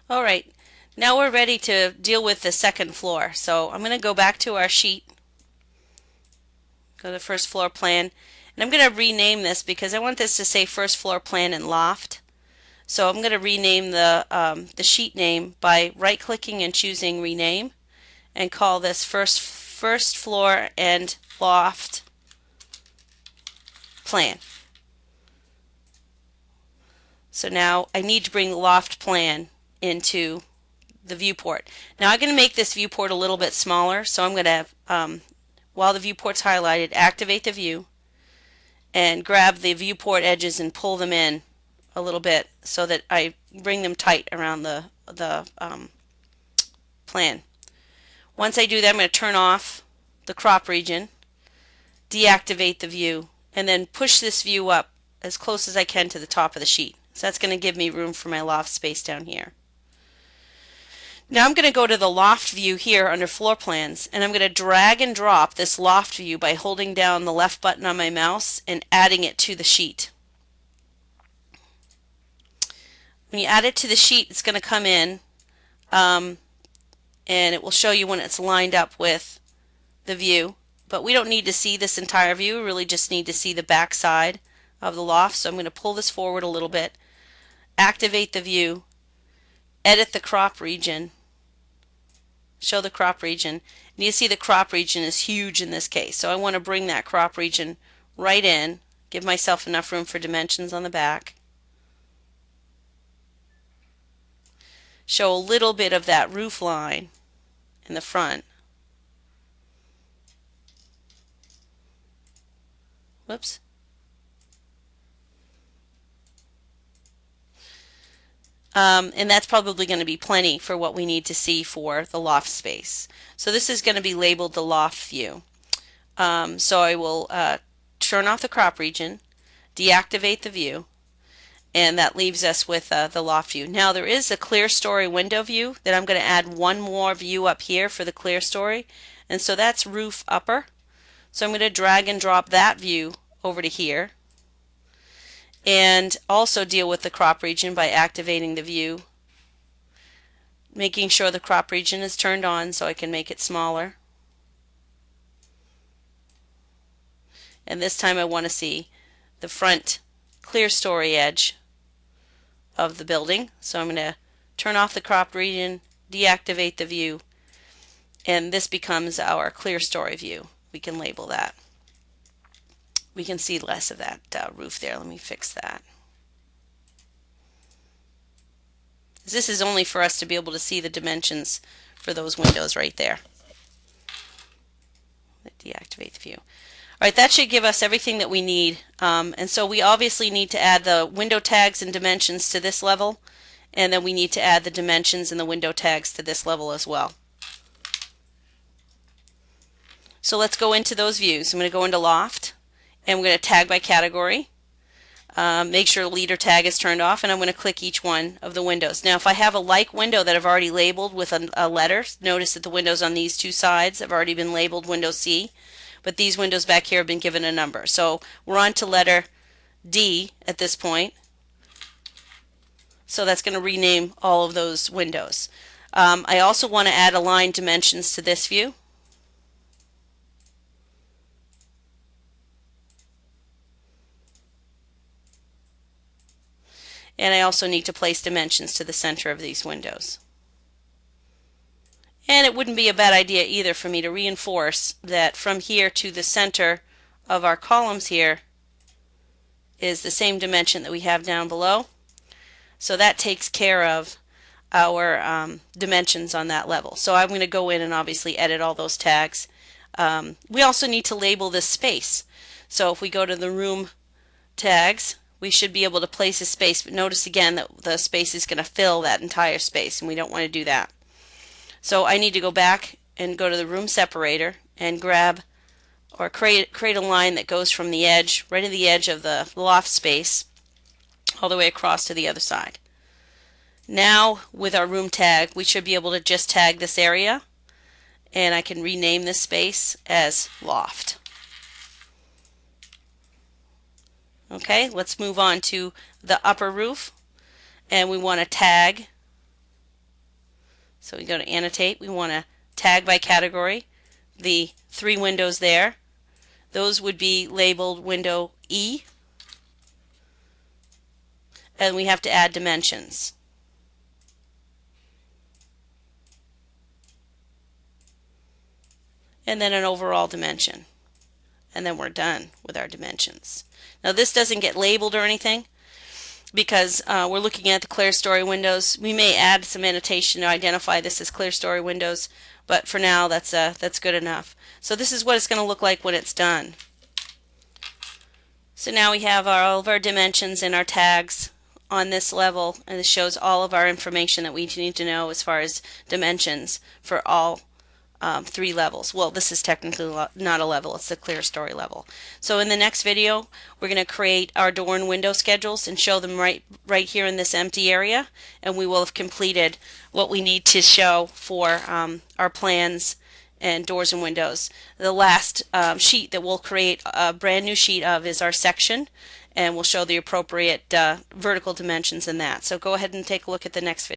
All right, now we're ready to deal with the second floor. So I'm going to go back to our sheet, go to the first floor plan, and I'm going to rename this because I want this to say first floor plan and loft. So I'm going to rename the sheet name by right-clicking and choosing rename, and call this first floor and loft plan. So now I need to bring the loft plan into the viewport. Now I'm going to make this viewport a little bit smaller, so I'm going to, while the viewport's highlighted, activate the view and grab the viewport edges and pull them in a little bit so that I bring them tight around the plan. Once I do that, I'm going to turn off the crop region, deactivate the view, and then push this view up as close as I can to the top of the sheet. So that's going to give me room for my loft space down here. Now I'm going to go to the loft view here under floor plans, and I'm going to drag and drop this loft view by holding down the left button on my mouse and adding it to the sheet. When you add it to the sheet, it's going to come in and it will show you when it's lined up with the view. But we don't need to see this entire view, we really just need to see the back side of the loft. So I'm going to pull this forward a little bit, activate the view, edit the crop region, show the crop region, and you see the crop region is huge in this case. So I want to bring that crop region right in, give myself enough room for dimensions on the back, show a little bit of that roof line in the front. Whoops. And that's probably going to be plenty for what we need to see for the loft space. So this is going to be labeled the loft view. So I will turn off the crop region, deactivate the view, and that leaves us with the loft view. Now there is a Clerestory window view that I'm going to add one more view up here for the Clerestory, and so that's roof upper. So I'm going to drag and drop that view over to here, and also deal with the crop region by activating the view, making sure the crop region is turned on so I can make it smaller. And this time I want to see the front Clerestory edge of the building. So I'm going to turn off the crop region, deactivate the view, and this becomes our Clerestory view. We can label that. We can see less of that roof there. Let me fix that. This is only for us to be able to see the dimensions for those windows right there. Deactivate the view. All right, that should give us everything that we need. And so we obviously need to add the window tags and dimensions to this level, and then we need to add the dimensions and the window tags to this level as well. So let's go into those views. I'm going to go into Loft, and we're going to tag by category. Make sure the leader tag is turned off, and I'm going to click each one of the windows. Now if I have a like window that I've already labeled with a letter, notice that the windows on these two sides have already been labeled window C, but these windows back here have been given a number. So we're on to letter D at this point. So that's going to rename all of those windows. I also want to add align dimensions to this view. And I also need to place dimensions to the center of these windows. And it wouldn't be a bad idea either for me to reinforce that from here to the center of our columns here is the same dimension that we have down below. So that takes care of our dimensions on that level. So I'm going to go in and obviously edit all those tags. We also need to label this space. So if we go to the room tags, we should be able to place a space, but notice again that the space is going to fill that entire space, and we don't want to do that. So I need to go back and go to the room separator and grab or create a line that goes from the edge, right to the edge of the loft space, all the way across to the other side. Now with our room tag, we should be able to just tag this area, and I can rename this space as Loft. Okay, let's move on to the upper roof, and we want to tag So we go to annotate. We want to tag by category the 3 windows there. Those would be labeled window E, and we have to add dimensions. And then an overall dimension. And then we're done with our dimensions. Now this doesn't get labeled or anything because we're looking at the Clerestory windows. We may add some annotation to identify this as Clerestory windows, but for now that's good enough. So this is what it's going to look like when it's done. So now we have all of our dimensions and our tags on this level, and it shows all of our information that we need to know as far as dimensions for all 3 levels. Well, this is technically not a level, it's the Clerestory level. So in the next video, we're going to create our door and window schedules and show them right here in this empty area, and we will have completed what we need to show for our plans and doors and windows. The last sheet that we'll create a brand new sheet of is our section, and we'll show the appropriate vertical dimensions in that. So go ahead and take a look at the next video.